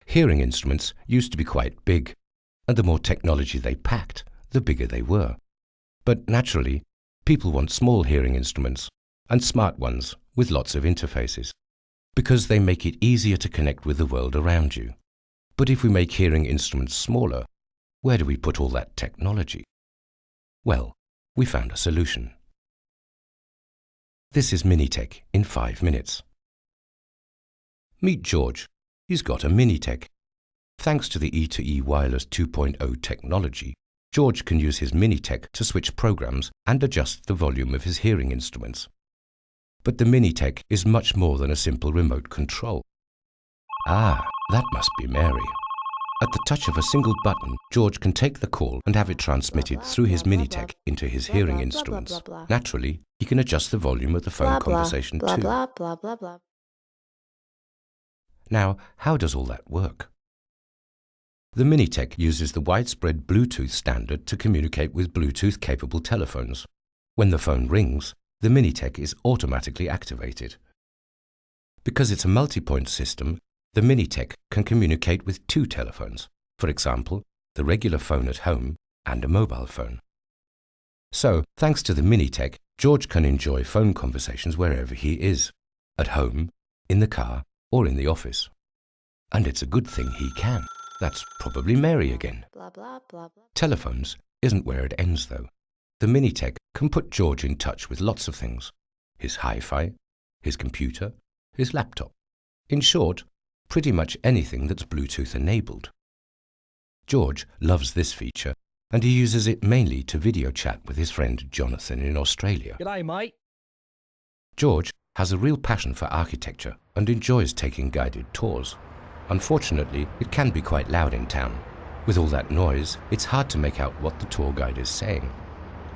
Hearing instruments used to be quite big, and the more technology they packed, the bigger they were. But naturally, people want small hearing instruments, and smart ones with lots of interfaces, because they make it easier to connect with the world around you. But if we make hearing instruments smaller, where do we put all that technology? Well, we found a solution. This is minitek in 5 minutes. Meet George. He's got a minitek. Thanks to the E2E Wireless 2.0 technology, George can use his minitek to switch programs and adjust the volume of his hearing instruments. But the minitek is much more than a simple remote control. Ah, that must be Mary. At the touch of a single button, George can take the call and have it transmitted through his minitek into his hearing instruments. Naturally, he can adjust the volume of the phone conversation too. Now, how does all that work? The minitek uses the widespread Bluetooth standard to communicate with Bluetooth-capable telephones. When the phone rings, the minitek is automatically activated. Because it's a multi-point system, the minitek can communicate with 2 telephones, for example, the regular phone at home and a mobile phone. So, thanks to the minitek, George can enjoy phone conversations wherever he is, at home, in the car, or in the office. And it's a good thing he can. That's probably Mary again. Telephones isn't where it ends, though. The minitek can put George in touch with lots of things. His hi-fi, his computer, his laptop. In short, pretty much anything that's Bluetooth enabled. George loves this feature, and he uses it mainly to video chat with his friend Jonathan in Australia. G'day, mate. George has a real passion for architecture and enjoys taking guided tours. Unfortunately, it can be quite loud in town. With all that noise, it's hard to make out what the tour guide is saying.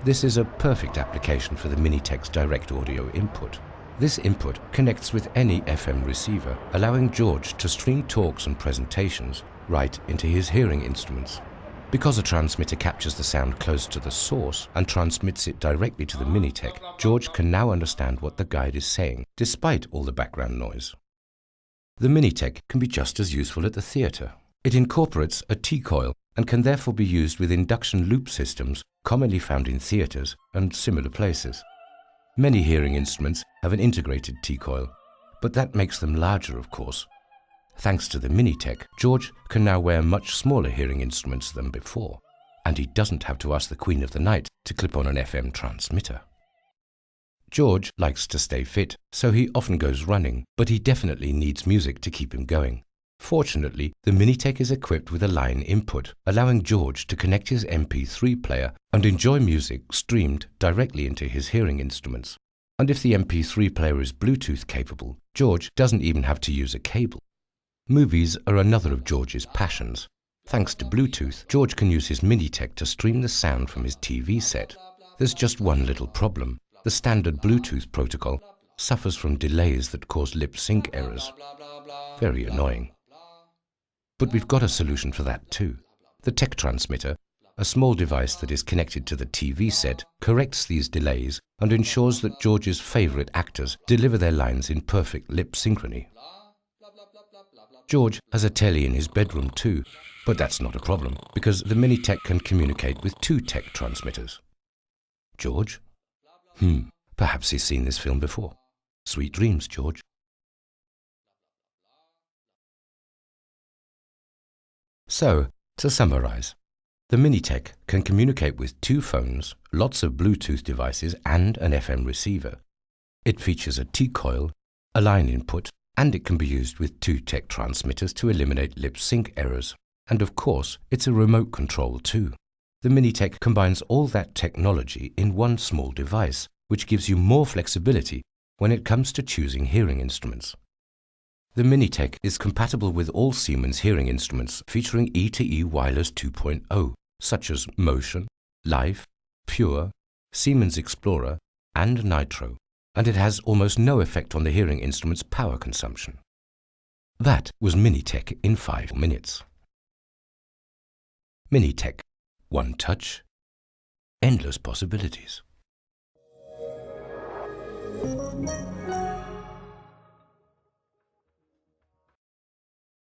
This is a perfect application for the minitek's direct audio input. This input connects with any FM receiver, allowing George to stream talks and presentations right into his hearing instruments. Because a transmitter captures the sound close to the source and transmits it directly to the minitek, George can now understand what the guide is saying, despite all the background noise. The minitek can be just as useful at the theatre. It incorporates a T-coil and can therefore be used with induction loop systems commonly found in theatres and similar places. Many hearing instruments have an integrated T-coil, but that makes them larger, of course. Thanks to the minitek, George can now wear much smaller hearing instruments than before, and he doesn't have to ask the Queen of the Night to clip on an FM transmitter. George likes to stay fit, so he often goes running, but he definitely needs music to keep him going. Fortunately, the minitek is equipped with a line input, allowing George to connect his MP3 player and enjoy music streamed directly into his hearing instruments. And if the MP3 player is Bluetooth capable, George doesn't even have to use a cable. Movies are another of George's passions. Thanks to Bluetooth, George can use his minitek to stream the sound from his TV set. There's just one little problem. The standard Bluetooth protocol suffers from delays that cause lip sync errors. Very annoying. But we've got a solution for that too. The tech transmitter, a small device that is connected to the TV set, corrects these delays and ensures that George's favorite actors deliver their lines in perfect lip synchrony. George has a telly in his bedroom too, but that's not a problem because the minitek can communicate with 2 tech transmitters. George? Perhaps he's seen this film before. Sweet dreams, George. So, to summarize, the minitek can communicate with 2 phones, lots of Bluetooth devices and an FM receiver. It features a T-coil, a line input, and it can be used with 2 tech transmitters to eliminate lip sync errors. And of course, it's a remote control too. The minitek combines all that technology in one small device, which gives you more flexibility when it comes to choosing hearing instruments. The minitek is compatible with all Siemens hearing instruments featuring E2E Wireless 2.0, such as Motion, Life, Pure, Siemens Explorer, and Nitro, and it has almost no effect on the hearing instrument's power consumption. That was minitek in 5 minutes. Minitek. One touch, endless possibilities.